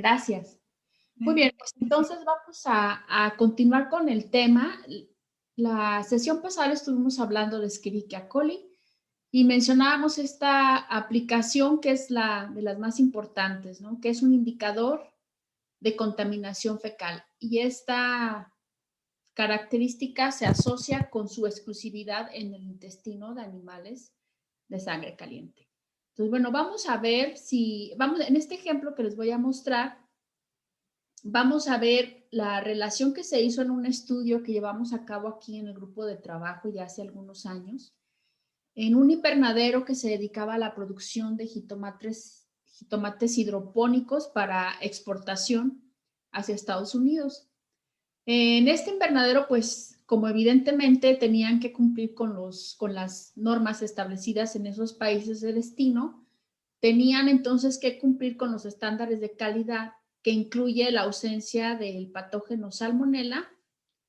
Gracias. Muy bien, pues entonces vamos a continuar con el tema. La sesión pasada estuvimos hablando de Escherichia coli y mencionábamos esta aplicación que es la de las más importantes, ¿no? Que es un indicador de contaminación fecal. Y esta característica se asocia con su exclusividad en el intestino de animales de sangre caliente. Entonces, bueno, vamos a ver si, en este ejemplo que les voy a mostrar, vamos a ver la relación que se hizo en un estudio que llevamos a cabo aquí en el grupo de trabajo ya hace algunos años, en un invernadero que se dedicaba a la producción de jitomates hidropónicos para exportación hacia Estados Unidos. En este invernadero, pues, como evidentemente tenían que cumplir con las normas establecidas en esos países de destino, tenían entonces que cumplir con los estándares de calidad que incluye la ausencia del patógeno Salmonella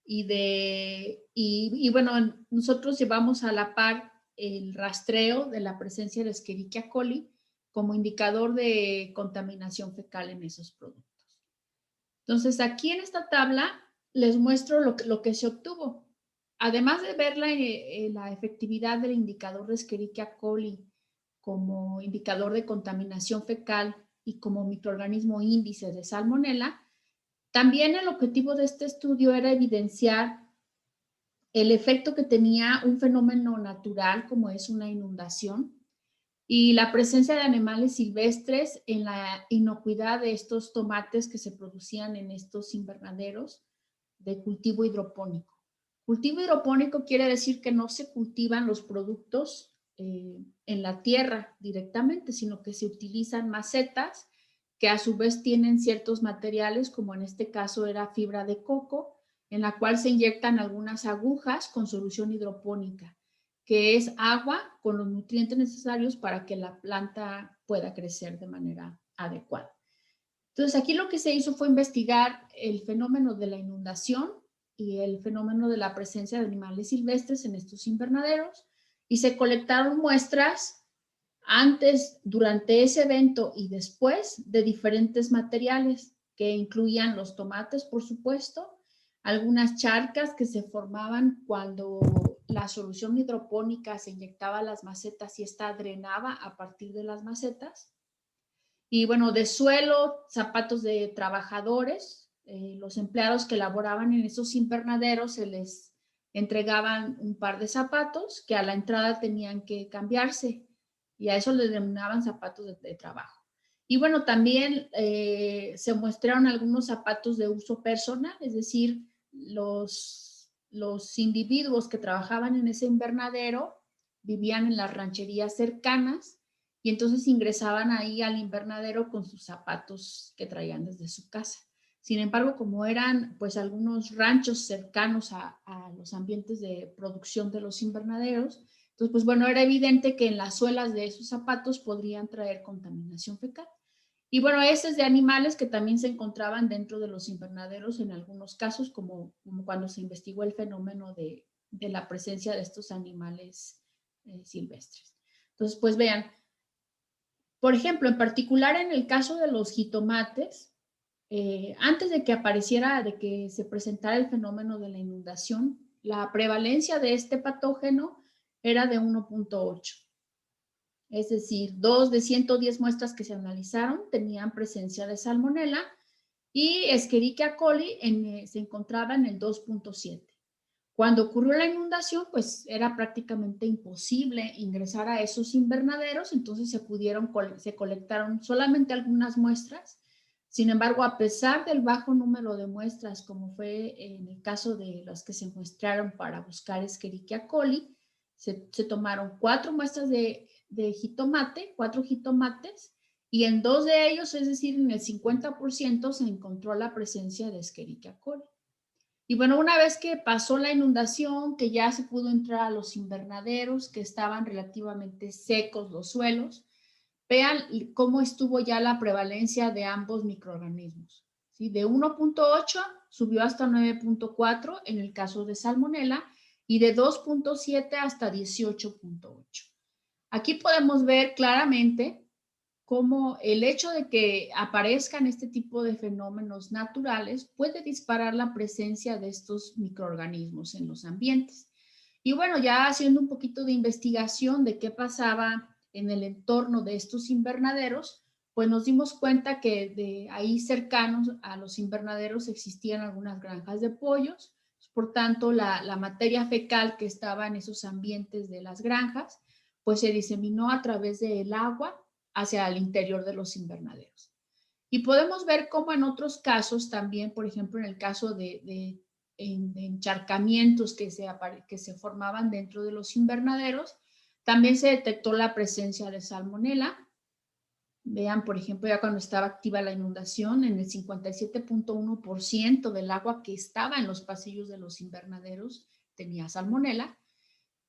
y bueno, nosotros llevamos a la par el rastreo de la presencia de Escherichia coli como indicador de contaminación fecal en esos productos. Entonces, aquí en esta tabla les muestro lo que se obtuvo. Además de ver la efectividad del indicador de Escherichia coli como indicador de contaminación fecal y como microorganismo índice de Salmonella, también el objetivo de este estudio era evidenciar el efecto que tenía un fenómeno natural como es una inundación y la presencia de animales silvestres en la inocuidad de estos tomates que se producían en estos invernaderos de cultivo hidropónico. Cultivo hidropónico quiere decir que no se cultivan los productos en la tierra directamente, sino que se utilizan macetas que a su vez tienen ciertos materiales, como en este caso era fibra de coco, en la cual se inyectan algunas agujas con solución hidropónica, que es agua con los nutrientes necesarios para que la planta pueda crecer de manera adecuada. Entonces, aquí lo que se hizo fue investigar el fenómeno de la inundación y el fenómeno de la presencia de animales silvestres en estos invernaderos y se colectaron muestras antes, durante ese evento y después de diferentes materiales que incluían los tomates, por supuesto, algunas charcas que se formaban cuando la solución hidropónica se inyectaba a las macetas y esta drenaba a partir de las macetas. Y bueno, de suelo, zapatos de trabajadores, los empleados que laboraban en esos invernaderos se les entregaban un par de zapatos que a la entrada tenían que cambiarse y a eso les denominaban zapatos de trabajo. Y bueno, también se mostraron algunos zapatos de uso personal, es decir, los individuos que trabajaban en ese invernadero vivían en las rancherías cercanas y entonces ingresaban ahí al invernadero con sus zapatos que traían desde su casa. Sin embargo, como eran pues algunos ranchos cercanos a los ambientes de producción de los invernaderos, entonces pues bueno, era evidente que en las suelas de esos zapatos podrían traer contaminación fecal. Y bueno, heces de animales que también se encontraban dentro de los invernaderos en algunos casos, como cuando se investigó el fenómeno de la presencia de estos animales silvestres. Entonces, pues vean, por ejemplo, en particular en el caso de los jitomates, antes de que apareciera, de que se presentara el fenómeno de la inundación, la prevalencia de este patógeno era de 1.8. Es decir, 2 de 110 muestras que se analizaron tenían presencia de Salmonella y Escherichia coli se encontraba en el 2.7. Cuando ocurrió la inundación, pues era prácticamente imposible ingresar a esos invernaderos, entonces se colectaron solamente algunas muestras. Sin embargo, a pesar del bajo número de muestras, como fue en el caso de las que se muestraron para buscar Escherichia coli, se tomaron 4 muestras de jitomate, 4 jitomates, y en 2 de ellos, es decir, en el 50%, se encontró la presencia de Escherichia coli. Y bueno, una vez que pasó la inundación, que ya se pudo entrar a los invernaderos, que estaban relativamente secos los suelos, vean cómo estuvo ya la prevalencia de ambos microorganismos. ¿Sí? De 1.8 subió hasta 9.4 en el caso de Salmonella y de 2.7 hasta 18.8. Aquí podemos ver claramente cómo el hecho de que aparezcan este tipo de fenómenos naturales puede disparar la presencia de estos microorganismos en los ambientes. Y bueno, ya haciendo un poquito de investigación de qué pasaba en el entorno de estos invernaderos, pues nos dimos cuenta que de ahí cercanos a los invernaderos existían algunas granjas de pollos. Por tanto, la materia fecal que estaba en esos ambientes de las granjas, pues se diseminó a través del agua hacia el interior de los invernaderos. Y podemos ver cómo en otros casos también, por ejemplo, en el caso de encharcamientos que se formaban dentro de los invernaderos, también se detectó la presencia de salmonela. Vean, por ejemplo, ya cuando estaba activa la inundación, en el 57.1% del agua que estaba en los pasillos de los invernaderos tenía salmonela.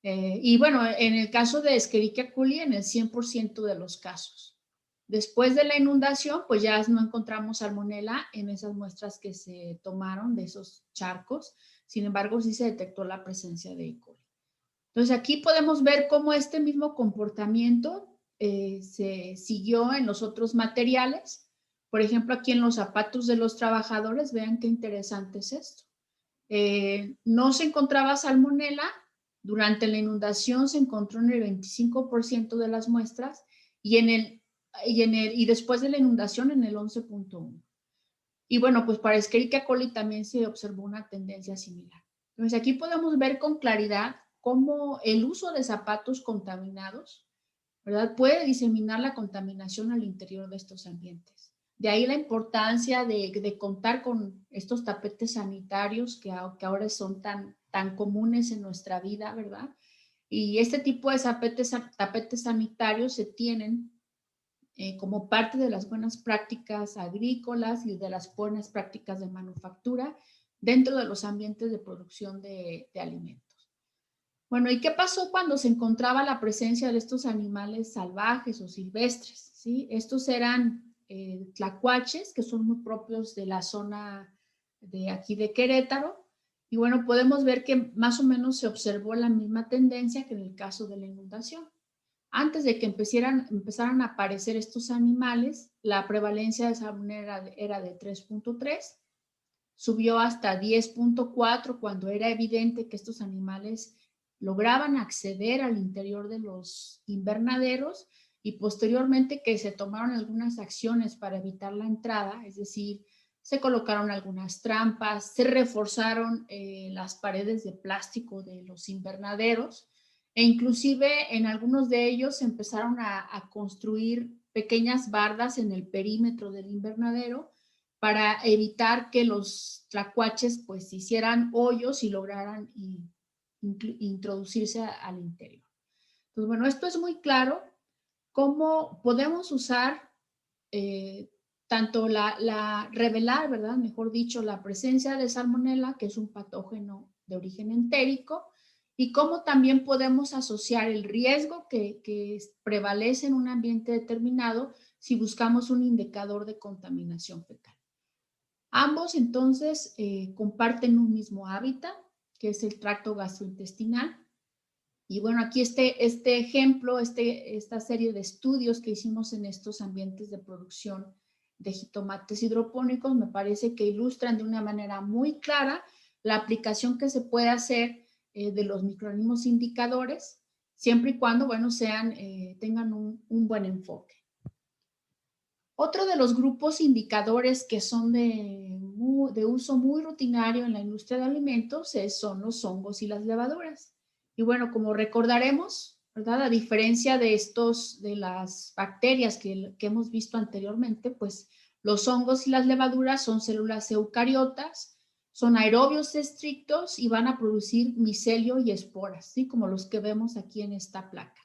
Y bueno, en el caso de Escherichia coli, en el 100% de los casos. Después de la inundación, pues ya no encontramos salmonela en esas muestras que se tomaron de esos charcos. Sin embargo, sí se detectó la presencia de E. coli. Entonces, aquí podemos ver cómo este mismo comportamiento se siguió en los otros materiales. Por ejemplo, aquí en los zapatos de los trabajadores, vean qué interesante es esto. No se encontraba salmonela. Durante la inundación se encontró en el 25% de las muestras y después de la inundación en el 11.1%. Y bueno, pues para Escherichia coli también se observó una tendencia similar. Entonces aquí podemos ver con claridad cómo el uso de zapatos contaminados, ¿verdad?, puede diseminar la contaminación al interior de estos ambientes. De ahí la importancia de contar con estos tapetes sanitarios que ahora son tan comunes en nuestra vida, ¿verdad? Y este tipo de tapetes sanitarios se tienen como parte de las buenas prácticas agrícolas y de las buenas prácticas de manufactura dentro de los ambientes de producción de alimentos. Bueno, ¿y qué pasó cuando se encontraba la presencia de estos animales salvajes o silvestres? ¿Sí? Estos eran tlacuaches, que son muy propios de la zona de aquí de Querétaro. Y bueno, podemos ver que más o menos se observó la misma tendencia que en el caso de la inundación. Antes de que empezaran a aparecer estos animales, la prevalencia de salmonela era de 3.3, subió hasta 10.4 cuando era evidente que estos animales lograban acceder al interior de los invernaderos y posteriormente que se tomaron algunas acciones para evitar la entrada, es decir, se colocaron algunas trampas, se reforzaron las paredes de plástico de los invernaderos e inclusive en algunos de ellos se empezaron a construir pequeñas bardas en el perímetro del invernadero para evitar que los tlacuaches pues hicieran hoyos y lograran introducirse al interior. Entonces, bueno, esto es muy claro cómo podemos usar tanto revelar, ¿verdad? Mejor dicho, la presencia de salmonela, que es un patógeno de origen entérico, y cómo también podemos asociar el riesgo que prevalece en un ambiente determinado si buscamos un indicador de contaminación fecal. Ambos entonces comparten un mismo hábitat, que es el tracto gastrointestinal. Y bueno, aquí este ejemplo, esta serie de estudios que hicimos en estos ambientes de producción de jitomates hidropónicos me parece que ilustran de una manera muy clara la aplicación que se puede hacer de los microorganismos indicadores, siempre y cuando, bueno, tengan un buen enfoque. Otro de los grupos indicadores que son de uso muy rutinario en la industria de alimentos son los hongos y las levaduras. Y bueno, como recordaremos, ¿verdad? A diferencia de las bacterias que hemos visto anteriormente, pues los hongos y las levaduras son células eucariotas, son aerobios estrictos y van a producir micelio y esporas, ¿sí? Como los que vemos aquí en esta placa.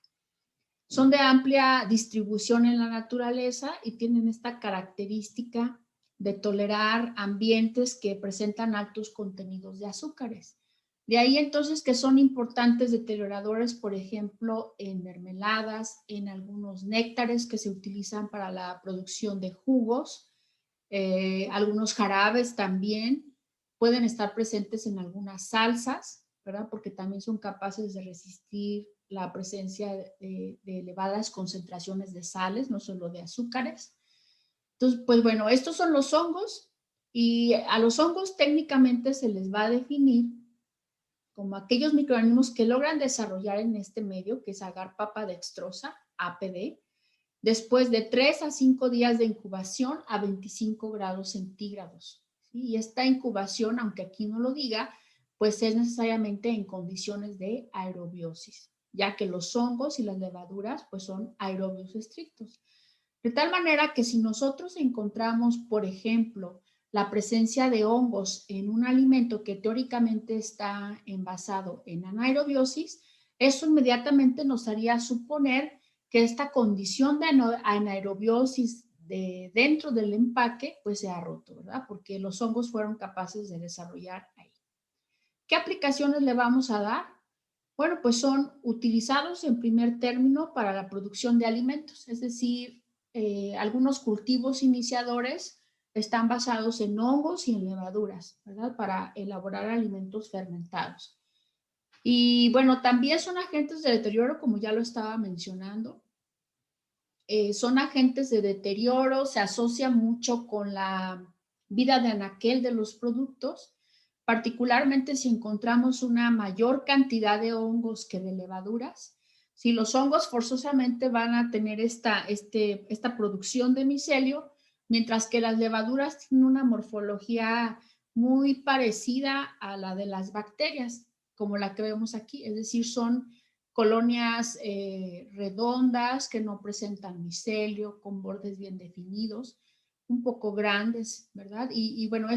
Son de amplia distribución en la naturaleza y tienen esta característica de tolerar ambientes que presentan altos contenidos de azúcares. De ahí entonces que son importantes deterioradores, por ejemplo, en mermeladas, en algunos néctares que se utilizan para la producción de jugos, algunos jarabes también pueden estar presentes en algunas salsas, ¿verdad? Porque también son capaces de resistir la presencia de elevadas concentraciones de sales, no solo de azúcares. Entonces, pues bueno, estos son los hongos y a los hongos técnicamente se les va a definir como aquellos microorganismos que logran desarrollar en este medio, que es agar papa dextrosa, APD, después de 3 a 5 días de incubación a 25 grados centígrados. ¿Sí? Y esta incubación, aunque aquí no lo diga, pues es necesariamente en condiciones de aerobiosis, ya que los hongos y las levaduras pues son aerobios estrictos. De tal manera que si nosotros encontramos, por ejemplo, la presencia de hongos en un alimento que teóricamente está envasado en anaerobiosis, eso inmediatamente nos haría suponer que esta condición de anaerobiosis dentro del empaque pues se ha roto, ¿verdad? Porque los hongos fueron capaces de desarrollar ahí. ¿Qué aplicaciones le vamos a dar? Bueno, pues son utilizados en primer término para la producción de alimentos, es decir, algunos cultivos iniciadores están basados en hongos y en levaduras, ¿verdad? Para elaborar alimentos fermentados. Y bueno, también son agentes de deterioro, como ya lo estaba mencionando. Son agentes de deterioro, se asocia mucho con la vida de anaquel de los productos, particularmente si encontramos una mayor cantidad de hongos que de levaduras. Si los hongos forzosamente van a tener esta producción de micelio, mientras que las levaduras tienen una morfología muy parecida a la de las bacterias, como la que vemos aquí, es decir, son colonias redondas que no presentan micelio, con bordes bien definidos, un poco grandes, ¿verdad? Y bueno,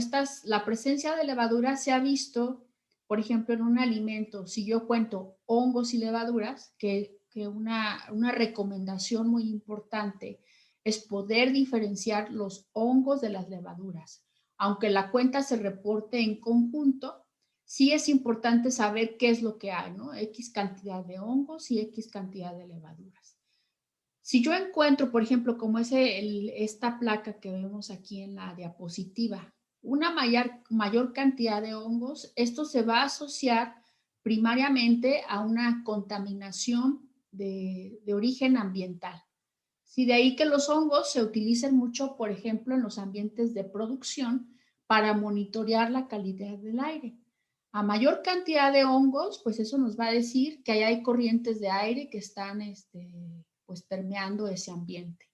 la presencia de levadura se ha visto, por ejemplo, en un alimento. Si yo cuento hongos y levaduras, que una recomendación muy importante es poder diferenciar los hongos de las levaduras. Aunque la cuenta se reporte en conjunto, sí es importante saber qué es lo que hay, ¿no? X cantidad de hongos y X cantidad de levaduras. Si yo encuentro, por ejemplo, como esta placa que vemos aquí en la diapositiva, una mayor cantidad de hongos, esto se va a asociar primariamente a una contaminación de origen ambiental. Si de ahí que los hongos se utilicen mucho, por ejemplo, en los ambientes de producción para monitorear la calidad del aire. A mayor cantidad de hongos, pues eso nos va a decir que ahí hay corrientes de aire que están pues permeando ese ambiente.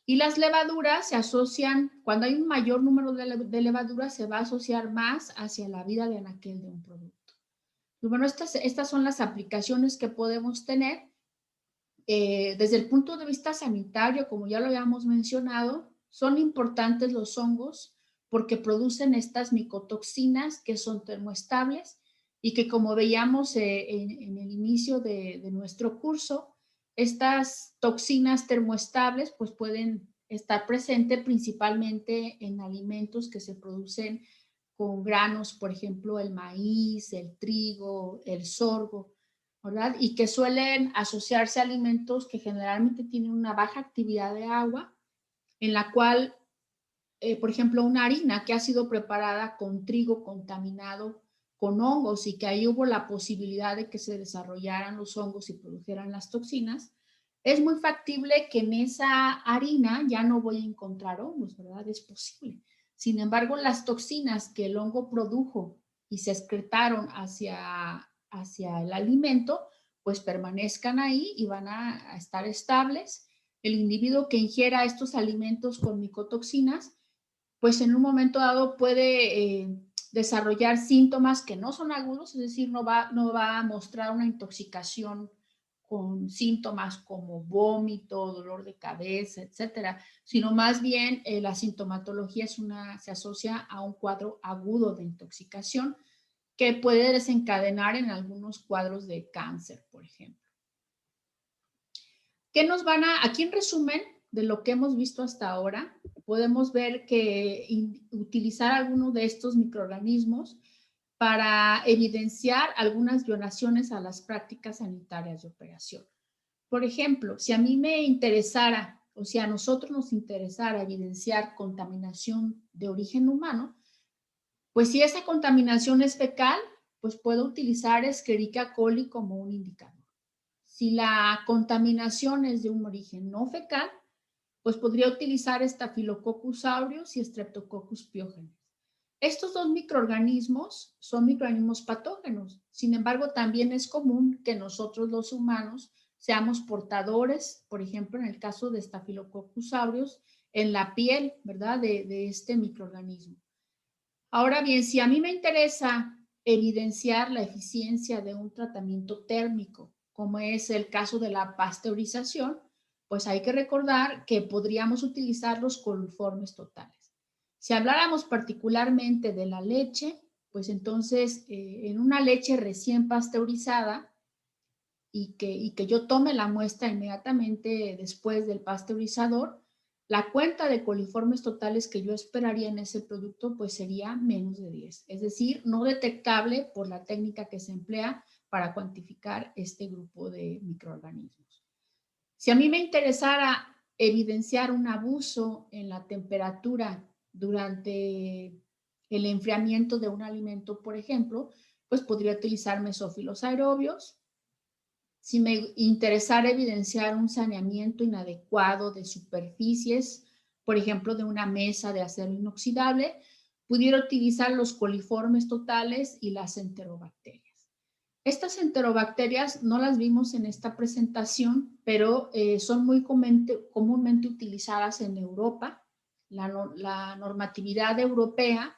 Y las levaduras se asocian, cuando hay un mayor número de levaduras, se va a asociar más hacia la vida de anaquel de un producto. Y bueno, estas son las aplicaciones que podemos tener. Desde el punto de vista sanitario, como ya lo habíamos mencionado, son importantes los hongos porque producen estas micotoxinas que son termoestables y que, como veíamos en el inicio de nuestro curso, estas toxinas termoestables pues pueden estar presentes principalmente en alimentos que se producen con granos, por ejemplo, el maíz, el trigo, el sorgo, ¿verdad? Y que suelen asociarse a alimentos que generalmente tienen una baja actividad de agua, en la cual, por ejemplo, una harina que ha sido preparada con trigo contaminado con hongos y que ahí hubo la posibilidad de que se desarrollaran los hongos y produjeran las toxinas, es muy factible que en esa harina ya no voy a encontrar hongos, ¿verdad? Es posible. Sin embargo, las toxinas que el hongo produjo y se excretaron hacia el alimento, pues permanezcan ahí y van a estar estables. El individuo que ingiera estos alimentos con micotoxinas, pues en un momento dado puede desarrollar síntomas que no son agudos, es decir, no va a mostrar una intoxicación con síntomas como vómito, dolor de cabeza, etcétera, sino más bien la sintomatología se asocia a un cuadro agudo de intoxicación que puede desencadenar en algunos cuadros de cáncer, por ejemplo. ¿Qué nos aquí en resumen de lo que hemos visto hasta ahora, podemos ver que utilizar alguno de estos microorganismos para evidenciar algunas violaciones a las prácticas sanitarias de operación. Por ejemplo, si a mí me interesara, o si a nosotros nos interesara evidenciar contaminación de origen humano, pues si esa contaminación es fecal, pues puedo utilizar Escherichia coli como un indicador. Si la contaminación es de un origen no fecal, pues podría utilizar Staphylococcus aureus y Streptococcus pyogenes. Estos dos microorganismos son microorganismos patógenos. Sin embargo, también es común que nosotros los humanos seamos portadores, por ejemplo, en el caso de Staphylococcus aureus, en la piel, ¿verdad?, de este microorganismo. Ahora bien, si a mí me interesa evidenciar la eficiencia de un tratamiento térmico, como es el caso de la pasteurización, pues hay que recordar que podríamos utilizar los coliformes totales. Si habláramos particularmente de la leche, pues entonces en una leche recién pasteurizada y que yo tome la muestra inmediatamente después del pasteurizador, la cuenta de coliformes totales que yo esperaría en ese producto pues sería menos de 10, es decir, no detectable por la técnica que se emplea para cuantificar este grupo de microorganismos. Si a mí me interesara evidenciar un abuso en la temperatura durante el enfriamiento de un alimento, por ejemplo, pues podría utilizar mesófilos aerobios. Si me interesara evidenciar un saneamiento inadecuado de superficies, por ejemplo, de una mesa de acero inoxidable, pudiera utilizar los coliformes totales y las enterobacterias. Estas enterobacterias no las vimos en esta presentación, pero son muy comúnmente utilizadas en Europa. La normatividad europea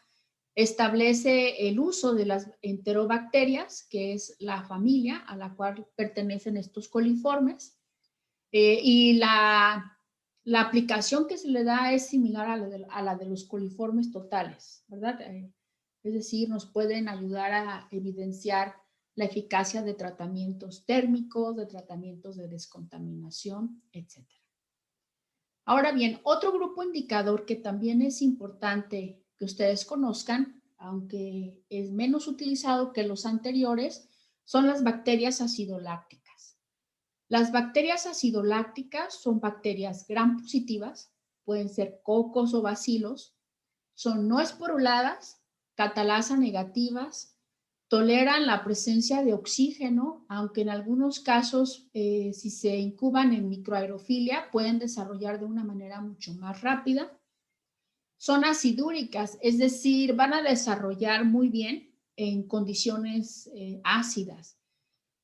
establece el uso de las enterobacterias, que es la familia a la cual pertenecen estos coliformes, y la aplicación que se le da es similar a la de los coliformes totales, ¿verdad? Es decir, nos pueden ayudar a evidenciar la eficacia de tratamientos térmicos, de tratamientos de descontaminación, etc. Ahora bien, otro grupo indicador que también es importante que ustedes conozcan, aunque es menos utilizado que los anteriores, son las bacterias acidolácticas. Las bacterias acidolácticas son bacterias gram positivas, pueden ser cocos o bacilos, son no esporuladas, catalasa negativas, toleran la presencia de oxígeno, aunque en algunos casos, si se incuban en microaerofilia, pueden desarrollar de una manera mucho más rápida. Son acidúricas, es decir, van a desarrollar muy bien en condiciones ácidas.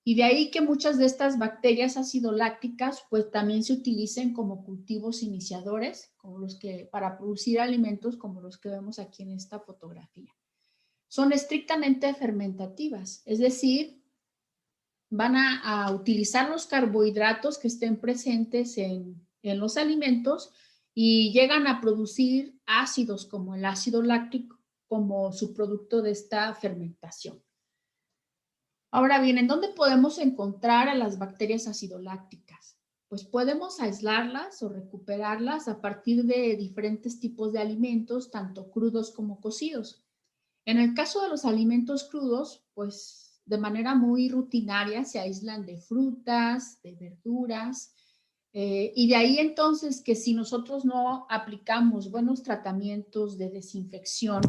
Y de ahí que muchas de estas bacterias acidolácticas pues también se utilicen como cultivos iniciadores, como los que, para producir alimentos como los que vemos aquí en esta fotografía. Son estrictamente fermentativas, es decir, van a utilizar los carbohidratos que estén presentes en los alimentos y llegan a producir ácidos como el ácido láctico como subproducto de esta fermentación. Ahora bien, ¿en dónde podemos encontrar a las bacterias acidolácticas? Pues podemos aislarlas o recuperarlas a partir de diferentes tipos de alimentos, tanto crudos como cocidos. En el caso de los alimentos crudos, pues de manera muy rutinaria se aíslan de frutas, de verduras, y de ahí entonces que si nosotros no aplicamos buenos tratamientos de desinfección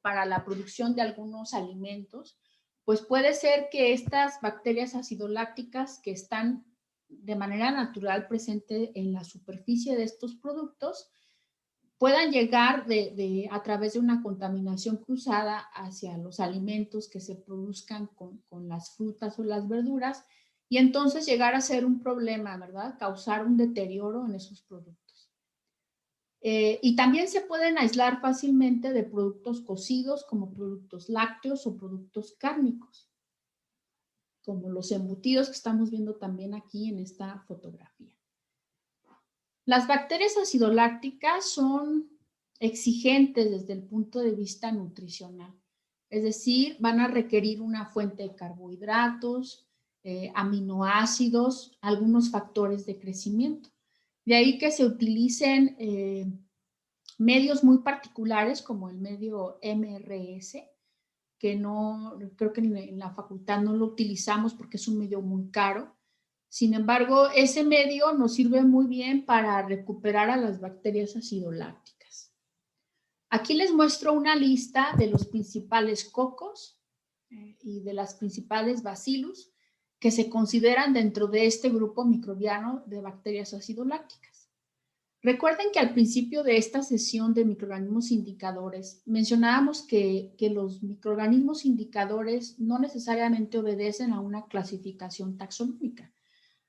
para la producción de algunos alimentos, pues puede ser que estas bacterias acidolácticas que están de manera natural presentes en la superficie de estos productos, puedan llegar a través de una contaminación cruzada hacia los alimentos que se produzcan con las frutas o las verduras y entonces llegar a ser un problema, ¿verdad? Causar un deterioro en esos productos. Y también se pueden aislar fácilmente de productos cocidos como productos lácteos o productos cárnicos, como los embutidos que estamos viendo también aquí en esta fotografía. Las bacterias acidolácticas son exigentes desde el punto de vista nutricional, es decir, van a requerir una fuente de carbohidratos, aminoácidos, algunos factores de crecimiento. De ahí que se utilicen medios muy particulares como el medio MRS, que no, creo que en la facultad no lo utilizamos porque es un medio muy caro. Sin embargo, ese medio nos sirve muy bien para recuperar a las bacterias acidolácticas. Aquí les muestro una lista de los principales cocos y de las principales bacillus que se consideran dentro de este grupo microbiano de bacterias ácido-lácticas. Recuerden que al principio de esta sesión de microorganismos indicadores mencionábamos que los microorganismos indicadores no necesariamente obedecen a una clasificación taxonómica.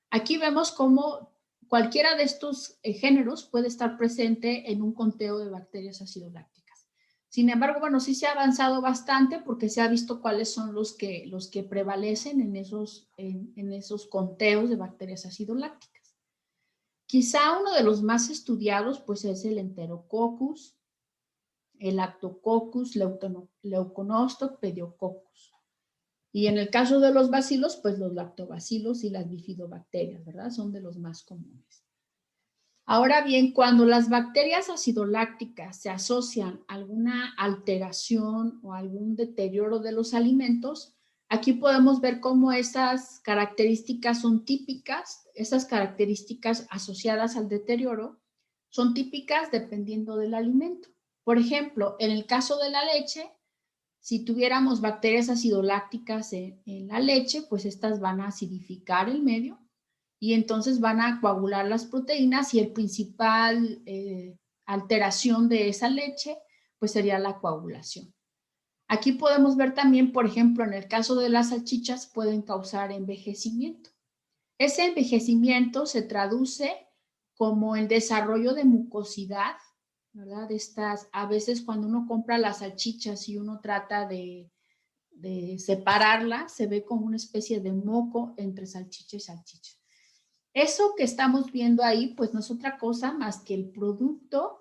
Aquí vemos cómo cualquiera de estos géneros puede estar presente en un conteo de bacterias ácido-lácticas. Sin embargo, bueno, sí se ha avanzado bastante porque se ha visto cuáles son los que prevalecen en esos conteos de bacterias ácido-lácticas. Quizá uno de los más estudiados pues es el Enterococcus, el Lactococcus, Leuconostoc, Pediococcus. Y en el caso de los bacilos, pues los lactobacilos y las bifidobacterias, ¿verdad? Son de los más comunes. Ahora bien, cuando las bacterias acidolácticas se asocian a alguna alteración o algún deterioro de los alimentos, aquí podemos ver cómo esas características son típicas, esas características asociadas al deterioro son típicas dependiendo del alimento. Por ejemplo, en el caso de la leche, si tuviéramos bacterias acidolácticas en la leche, pues estas van a acidificar el medio y entonces van a coagular las proteínas y el principal alteración de esa leche pues sería la coagulación. Aquí podemos ver también, por ejemplo, en el caso de las salchichas pueden causar envejecimiento. Ese envejecimiento se traduce como el desarrollo de mucosidad, ¿verdad? A veces cuando uno compra las salchichas y uno trata de separarla, se ve como una especie de moco entre salchicha y salchicha. Eso que estamos viendo ahí, pues no es otra cosa más que el producto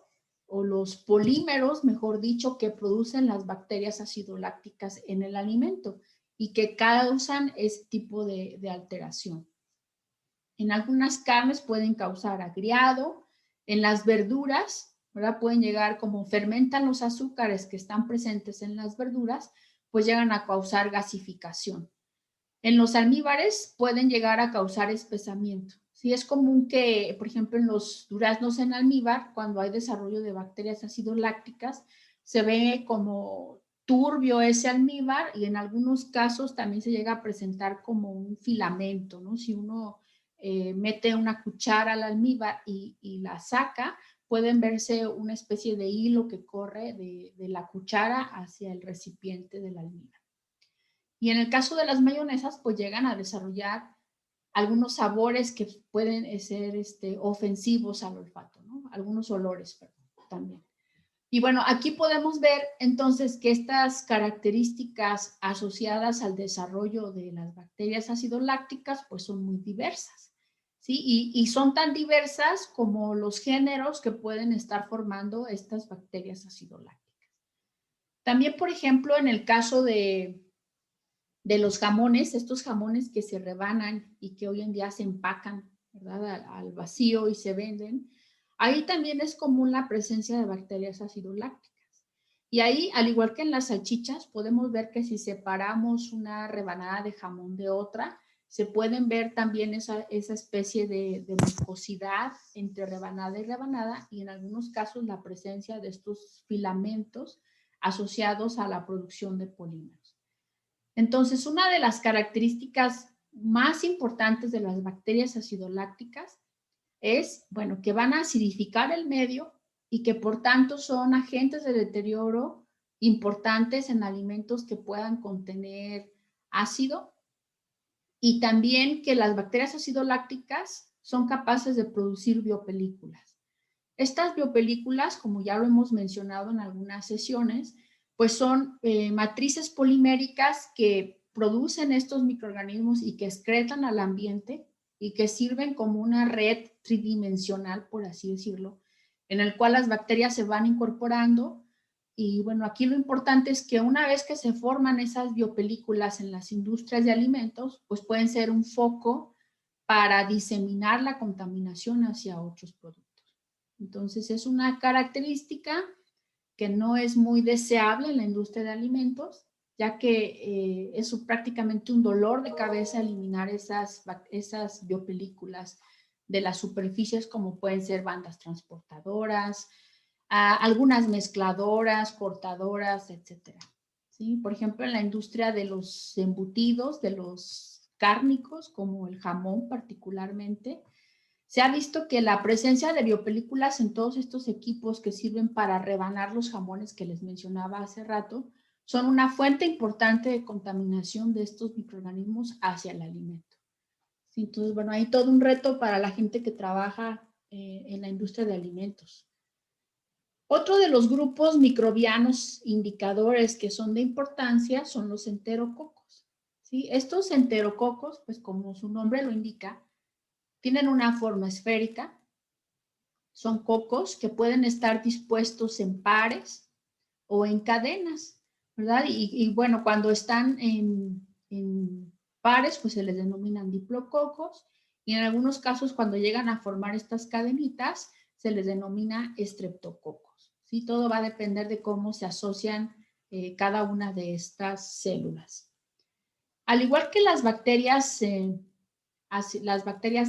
o los polímeros, mejor dicho, que producen las bacterias acidolácticas en el alimento y que causan ese tipo de alteración. En algunas carnes pueden causar agriado, en las verduras, ¿verdad? Pueden llegar, como fermentan los azúcares que están presentes en las verduras, pues llegan a causar gasificación. En los almíbares pueden llegar a causar espesamiento. Sí, es común que, por ejemplo, en los duraznos en almíbar, cuando hay desarrollo de bacterias ácido-lácticas, se ve como turbio ese almíbar y en algunos casos también se llega a presentar como un filamento, ¿no? Si uno mete una cuchara al almíbar y la saca, pueden verse una especie de hilo que corre de la cuchara hacia el recipiente del almíbar. Y en el caso de las mayonesas, pues llegan a desarrollar algunos sabores que pueden ser ofensivos al olfato, ¿no? Algunos olores, perdón, también. Y bueno, aquí podemos ver entonces que estas características asociadas al desarrollo de las bacterias ácido-lácticas pues son muy diversas, ¿sí? Y son tan diversas como los géneros que pueden estar formando estas bacterias ácido-lácticas. También, por ejemplo, en el caso de los jamones, estos jamones que se rebanan y que hoy en día se empacan, ¿verdad? Al vacío y se venden, ahí también es común la presencia de bacterias acidolácticas. Y ahí, al igual que en las salchichas, podemos ver que si separamos una rebanada de jamón de otra, se pueden ver también esa especie de mucosidad entre rebanada y rebanada y en algunos casos la presencia de estos filamentos asociados a la producción de polímeros. Entonces, una de las características más importantes de las bacterias acidolácticas es, bueno, que van a acidificar el medio y que por tanto son agentes de deterioro importantes en alimentos que puedan contener ácido y también que las bacterias acidolácticas son capaces de producir biopelículas. Estas biopelículas, como ya lo hemos mencionado en algunas sesiones, pues son matrices poliméricas que producen estos microorganismos y que excretan al ambiente y que sirven como una red tridimensional, por así decirlo, en el cual las bacterias se van incorporando. Y bueno, aquí lo importante es que una vez que se forman esas biopelículas en las industrias de alimentos, pues pueden ser un foco para diseminar la contaminación hacia otros productos. Entonces es una característica que no es muy deseable en la industria de alimentos, ya que es prácticamente un dolor de cabeza eliminar esas biopelículas de las superficies como pueden ser bandas transportadoras, algunas mezcladoras, cortadoras, etcétera. ¿Sí? Por ejemplo, en la industria de los embutidos, de los cárnicos, como el jamón particularmente, se ha visto que la presencia de biopelículas en todos estos equipos que sirven para rebanar los jamones que les mencionaba hace rato, son una fuente importante de contaminación de estos microorganismos hacia el alimento. Entonces, bueno, hay todo un reto para la gente que trabaja en la industria de alimentos. Otro de los grupos microbianos indicadores que son de importancia son los enterococos. ¿Sí? Estos enterococos, pues como su nombre lo indica, tienen una forma esférica, son cocos que pueden estar dispuestos en pares o en cadenas, ¿verdad? Y bueno, cuando están en pares, pues se les denominan diplococos, y en algunos casos cuando llegan a formar estas cadenitas, se les denomina estreptococos. ¿Sí? Todo va a depender de cómo se asocian cada una de estas células. Al igual que las bacterias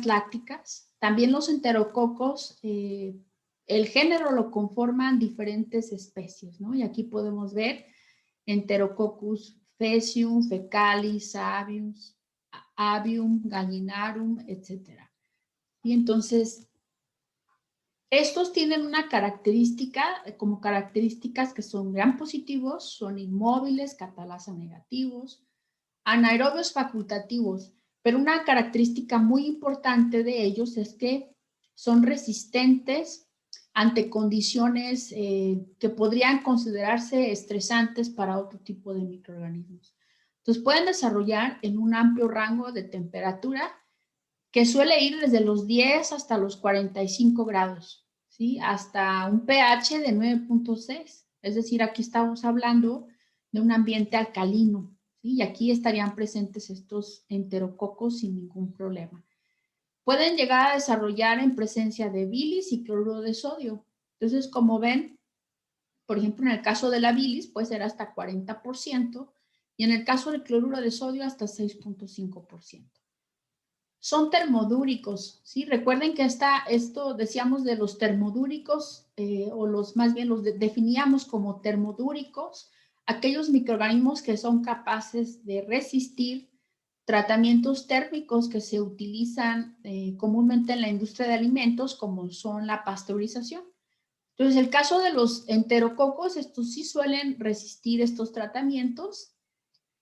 lácticas, también los enterococos, el género lo conforman diferentes especies, ¿no? Y aquí podemos ver Enterococcus faecium, fecalis, avium, gallinarum, etc. Y entonces, estos tienen una característica, como características que son gram positivos, son inmóviles, catalasa negativos, anaerobios facultativos, pero una característica muy importante de ellos es que son resistentes ante condiciones que podrían considerarse estresantes para otro tipo de microorganismos. Entonces pueden desarrollar en un amplio rango de temperatura que suele ir desde los 10 hasta los 45 grados, ¿sí? Hasta un pH de 9.6. Es decir, aquí estamos hablando de un ambiente alcalino, ¿sí? Y aquí estarían presentes estos enterococos sin ningún problema. Pueden llegar a desarrollar en presencia de bilis y cloruro de sodio. Entonces, como ven, por ejemplo, en el caso de la bilis puede ser hasta 40% y en el caso del cloruro de sodio hasta 6.5%. Son termodúricos, ¿sí? Recuerden que esto decíamos de los termodúricos, o más bien los definíamos como termodúricos, aquellos microorganismos que son capaces de resistir tratamientos térmicos que se utilizan comúnmente en la industria de alimentos, como son la pasteurización. Entonces, el caso de los enterococos, estos sí suelen resistir estos tratamientos.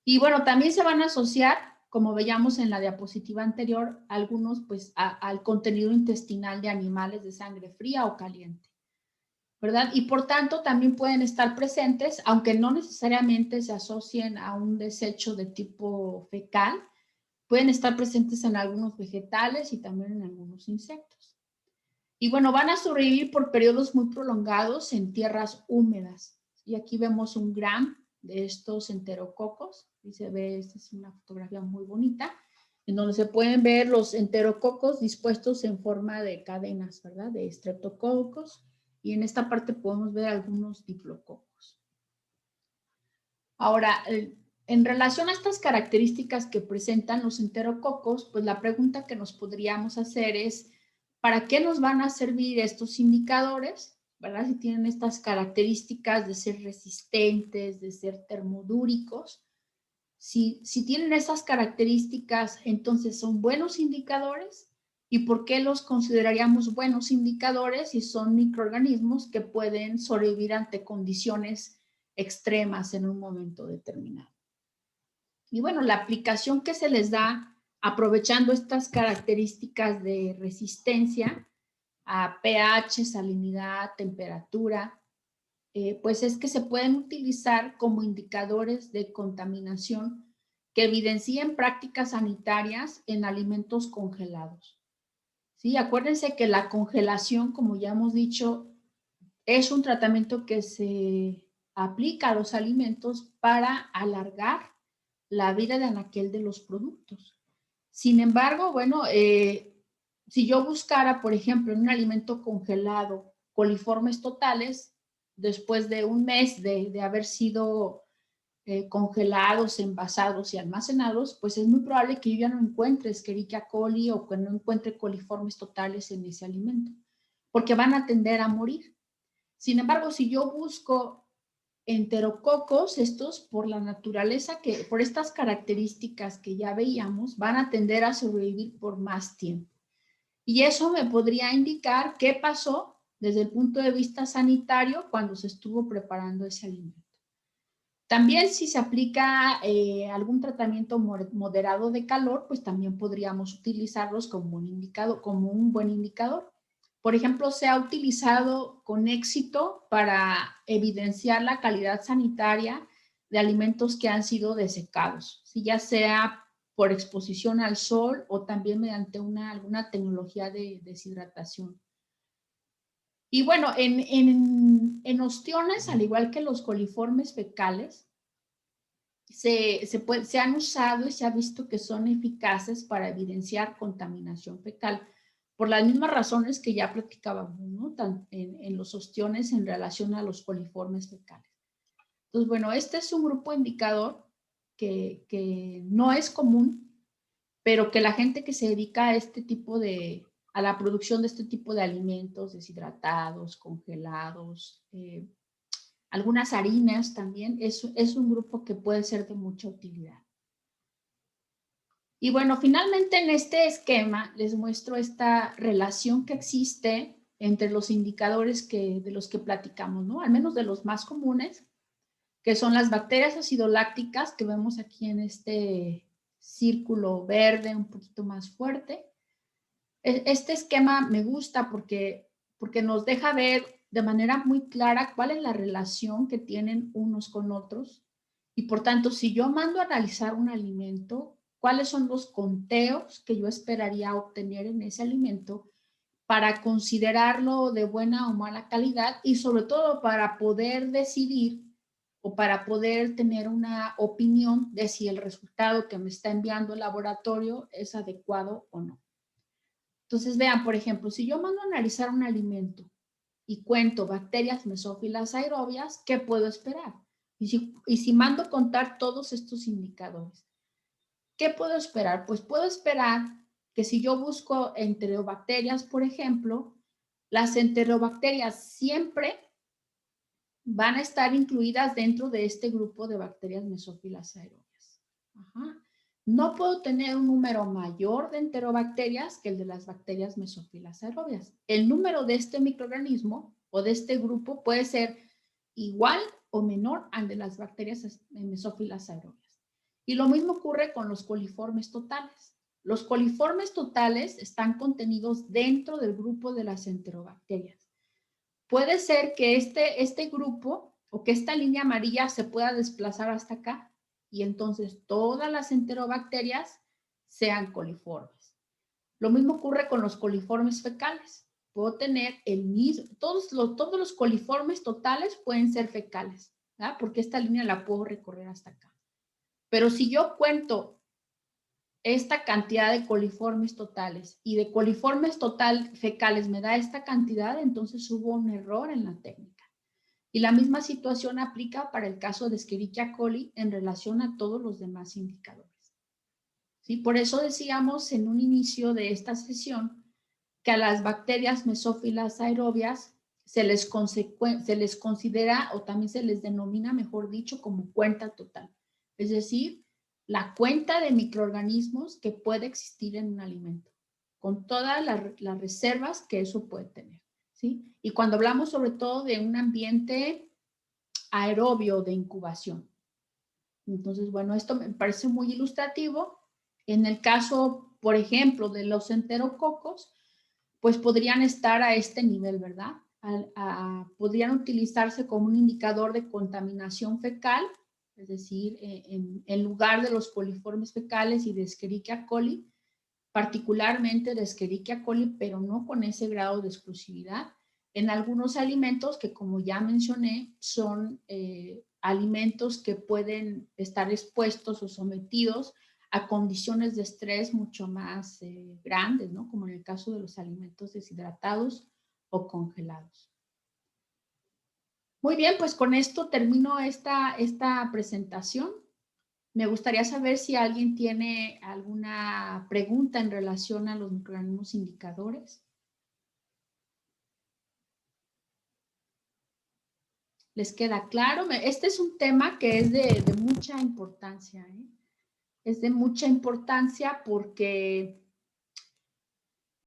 Y bueno, también se van a asociar, como veíamos en la diapositiva anterior, algunos pues al contenido intestinal de animales de sangre fría o caliente, ¿verdad? Y por tanto también pueden estar presentes, aunque no necesariamente se asocien a un desecho de tipo fecal, pueden estar presentes en algunos vegetales y también en algunos insectos. Y bueno, van a sobrevivir por periodos muy prolongados en tierras húmedas. Y aquí vemos un gram de estos enterococos. Y se ve, esta es una fotografía muy bonita, en donde se pueden ver los enterococos dispuestos en forma de cadenas, ¿verdad? De estreptococos. Y en esta parte podemos ver algunos diplococos. Ahora, en relación a estas características que presentan los enterococos, pues la pregunta que nos podríamos hacer es, ¿para qué nos van a servir estos indicadores? ¿Verdad? Si tienen estas características de ser resistentes, de ser termodúricos. Si tienen esas características, entonces son buenos indicadores. ¿Y por qué los consideraríamos buenos indicadores si son microorganismos que pueden sobrevivir ante condiciones extremas en un momento determinado? Y bueno, la aplicación que se les da aprovechando estas características de resistencia a pH, salinidad, temperatura, pues es que se pueden utilizar como indicadores de contaminación que evidencien prácticas sanitarias en alimentos congelados. ¿Sí? Acuérdense que la congelación, como ya hemos dicho, es un tratamiento que se aplica a los alimentos para alargar la vida de anaquel de los productos. Sin embargo, bueno, si yo buscara, por ejemplo, en un alimento congelado, coliformes totales, después de un mes de haber sido congelados, envasados y almacenados, pues es muy probable que yo ya no encuentre Escherichia coli o que no encuentre coliformes totales en ese alimento, porque van a tender a morir. Sin embargo, si yo busco enterococos, estos por la naturaleza, por estas características que ya veíamos, van a tender a sobrevivir por más tiempo. Y eso me podría indicar qué pasó desde el punto de vista sanitario cuando se estuvo preparando ese alimento. También si se aplica algún tratamiento moderado de calor, pues también podríamos utilizarlos como un buen indicador. Por ejemplo, se ha utilizado con éxito para evidenciar la calidad sanitaria de alimentos que han sido desecados, si ya sea por exposición al sol o también mediante alguna tecnología de deshidratación. Y bueno, en ostiones, al igual que los coliformes fecales, se han usado y se ha visto que son eficaces para evidenciar contaminación fecal, por las mismas razones que ya platicábamos, ¿no? En los ostiones en relación a los coliformes fecales. Entonces, bueno, este es un grupo indicador que no es común, pero que la gente que se dedica a la producción de este tipo de alimentos deshidratados, congelados, algunas harinas también, es un grupo que puede ser de mucha utilidad. Y bueno, finalmente en este esquema les muestro esta relación que existe entre los indicadores de los que platicamos, ¿no? Al menos de los más comunes, que son las bacterias acidolácticas que vemos aquí en este círculo verde un poquito más fuerte. Este esquema me gusta porque nos deja ver de manera muy clara cuál es la relación que tienen unos con otros y por tanto, si yo mando a analizar un alimento, cuáles son los conteos que yo esperaría obtener en ese alimento para considerarlo de buena o mala calidad y sobre todo para poder decidir o para poder tener una opinión de si el resultado que me está enviando el laboratorio es adecuado o no. Entonces, vean, por ejemplo, si yo mando a analizar un alimento y cuento bacterias mesófilas aerobias, ¿qué puedo esperar? Y si mando contar todos estos indicadores, ¿qué puedo esperar? Pues puedo esperar que si yo busco enterobacterias, por ejemplo, las enterobacterias siempre van a estar incluidas dentro de este grupo de bacterias mesófilas aerobias. Ajá. No puedo tener un número mayor de enterobacterias que el de las bacterias mesófilas aerobias. El número de este microorganismo o de este grupo puede ser igual o menor al de las bacterias mesófilas aerobias. Y lo mismo ocurre con los coliformes totales. Los coliformes totales están contenidos dentro del grupo de las enterobacterias. Puede ser que este grupo o que esta línea amarilla se pueda desplazar hasta acá y entonces todas las enterobacterias sean coliformes. Lo mismo ocurre con los coliformes fecales. Puedo tener el mismo, todos los coliformes totales pueden ser fecales, ¿verdad? Porque esta línea la puedo recorrer hasta acá. Pero si yo cuento esta cantidad de coliformes totales y de coliformes total fecales me da esta cantidad, entonces hubo un error en la técnica. Y la misma situación aplica para el caso de Escherichia coli en relación a todos los demás indicadores. ¿Sí? Por eso decíamos en un inicio de esta sesión que a las bacterias mesófilas aerobias se les considera o también se les denomina, mejor dicho, como cuenta total. Es decir, la cuenta de microorganismos que puede existir en un alimento, con todas las reservas que eso puede tener, ¿sí? Y cuando hablamos sobre todo de un ambiente aerobio de incubación. Entonces, bueno, esto me parece muy ilustrativo. En el caso, por ejemplo, de los enterococos, pues podrían estar a este nivel, ¿verdad? Podrían utilizarse como un indicador de contaminación fecal, es decir, en lugar de los coliformes fecales y de Escherichia coli, particularmente de Escherichia coli, pero no con ese grado de exclusividad, en algunos alimentos que, como ya mencioné, son alimentos que pueden estar expuestos o sometidos a condiciones de estrés mucho más grandes, ¿no? Como en el caso de los alimentos deshidratados o congelados. Muy bien, pues con esto termino esta presentación. Me gustaría saber si alguien tiene alguna pregunta en relación a los microorganismos indicadores. ¿Les queda claro? Este es un tema que es de mucha importancia, ¿eh? Es de mucha importancia porque